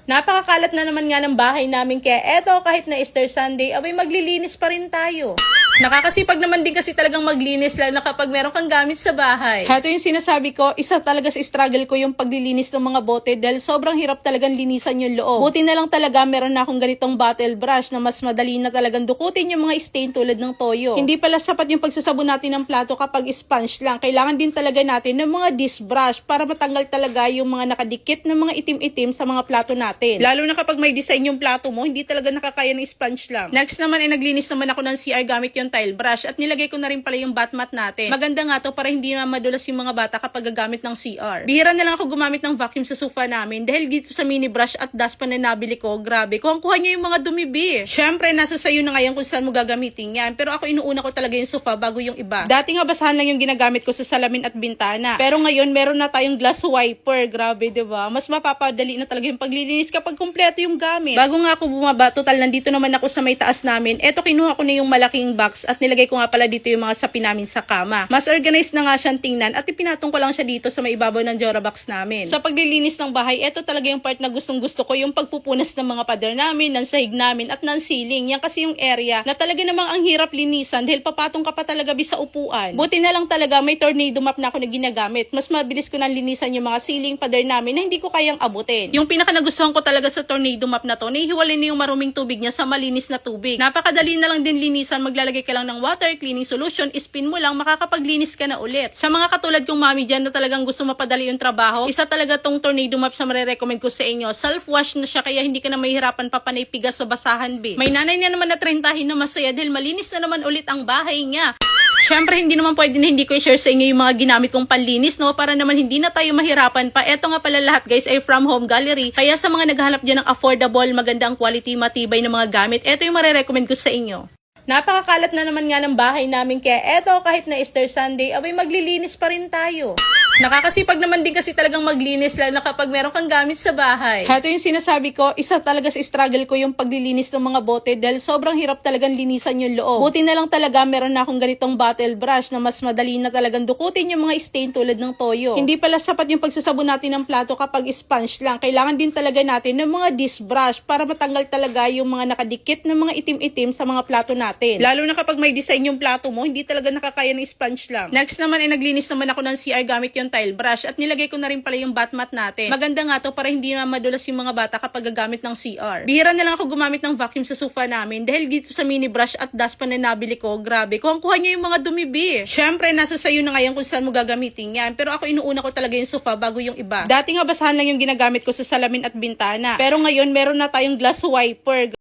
Napakakalat na naman nga ng bahay namin kaya eto kahit na Easter Sunday, abay maglilinis pa rin tayo. Nakakasipag naman din kasi talagang maglinis lalo na kapag meron kang gamit sa bahay. Heto yung sinasabi ko, isa talaga sa struggle ko yung paglilinis ng mga bote dahil sobrang hirap talagang linisan yung loob. Buti na lang talaga meron na akong ganitong bottle brush na mas madali na talagang dukutin yung mga stain tulad ng toyo. Hindi pala sapat yung pagsasabon natin ng plato kapag sponge lang. Kailangan din talaga natin ng mga disc brush para matanggal talaga yung mga nakadikit na mga itim-itim sa mga plato natin. Lalo na kapag may design yung plato mo, hindi talaga nakakaya ng sponge lang. Next naman ay naglinis naman ako ng CR gamit yung tile brush at nilagay ko na rin pala yung bath mat natin. Maganda nga to para hindi na madulas yung mga bata kapag gagamit ng CR. Bihira na lang ako gumamit ng vacuum sa sofa namin dahil dito sa mini brush at dustpan na nabili ko, grabe, kuha niya yung mga dumibi. Syempre, nasa sayo na ngayon kung saan mo gagamitin yan. Pero ako inuuna ko talaga yung sofa bago yung iba. Dati nga basahan lang yung ginagamit ko sa salamin at bintana. Pero ngayon meron na tayong glass wiper, grabe, 'di ba? Mas mapapadali na talaga yung paglilinis kapag kumpleto yung gamit. Bago nga ako bumaba, total nandito naman ako sa may taas namin. Eto, kinuha ko na yung malaking box at nilagay ko nga pala dito yung mga sapi namin sa kama. Mas organized na nga siyang tingnan at ipinatong ko lang siya dito sa may ibabaw ng Jora box namin. Sa paglilinis ng bahay, eto talaga yung part na gustong-gusto ko, yung pagpupunas ng mga pader namin, ng sahig namin at ng ceiling. Yan kasi yung area na talaga namang ang hirap linisan dahil papatong ka pa talaga sa upuan. Buti na lang talaga may tornado map na ako na ginagamit. Mas mabilis ko nang linisan yung mga ceiling, pader namin na hindi ko kayang abutin. Yung pinaka nagustuhan ko talaga sa tornado map na to, nahihiwalay na yung maruming tubig niya sa malinis na tubig. Napakadali na lang din linisan, maglalagay ka lang ng water cleaning solution, spin mo lang, makakapaglinis ka na ulit. Sa mga katulad kong mami dyan na talagang gusto mapadali yung trabaho, isa talaga tong tornado map sa marirecommend ko sa inyo. Self-wash na siya kaya hindi ka na mahihirapan papanay pigas sa basahan, be. May nanay niya naman na 30 na masaya dahil malinis na naman ulit ang bahay niya. Syempre, hindi naman pwede na hindi ko i-share sa inyo yung mga ginamit kong panlinis, no? Para naman hindi na tayo mahirapan pa. Eto nga pala lahat, guys, ay from home gallery. Kaya sa mga naghahanap dyan ng affordable, magandang quality, matibay na mga gamit, eto yung marirecommend ko sa inyo. Napakakalat na naman nga ng bahay namin kaya eto kahit na Easter Sunday, abay maglilinis pa rin tayo. Nakakasipag naman din kasi talagang maglinis lalo na kapag meron kang gamit sa bahay. Heto yung sinasabi ko, isa talaga sa struggle ko yung paglilinis ng mga bote dahil sobrang hirap talagang linisan yung loob. Buti na lang talaga meron na akong ganitong bottle brush na mas madali na talagang dukutin yung mga stain tulad ng toyo. Hindi pala sapat yung pagsasabon natin ng plato kapag sponge lang. Kailangan din talaga natin ng mga disc brush para matanggal talaga yung mga nakadikit na mga itim-itim sa mga plato natin. Lalo na kapag may design yung plato mo, hindi talaga nakakaya ng sponge lang. Next naman ay naglinis naman ako ng CR gamit yung tile brush at nilagay ko na rin pala yung bath mat natin. Maganda nga to para hindi na madulas yung mga bata kapag gagamit ng CR. Bihira na lang ako gumamit ng vacuum sa sofa namin dahil dito sa mini brush at dustpan na nabili ko, grabe, kuha niya yung mga dumibi. Syempre, nasa sayo na ngayon kung saan mo gagamitin yan. Pero ako inuuna ko talaga yung sofa bago yung iba. Dati nga basahan lang yung ginagamit ko sa salamin at bintana. Pero ngayon meron na tayong glass wiper.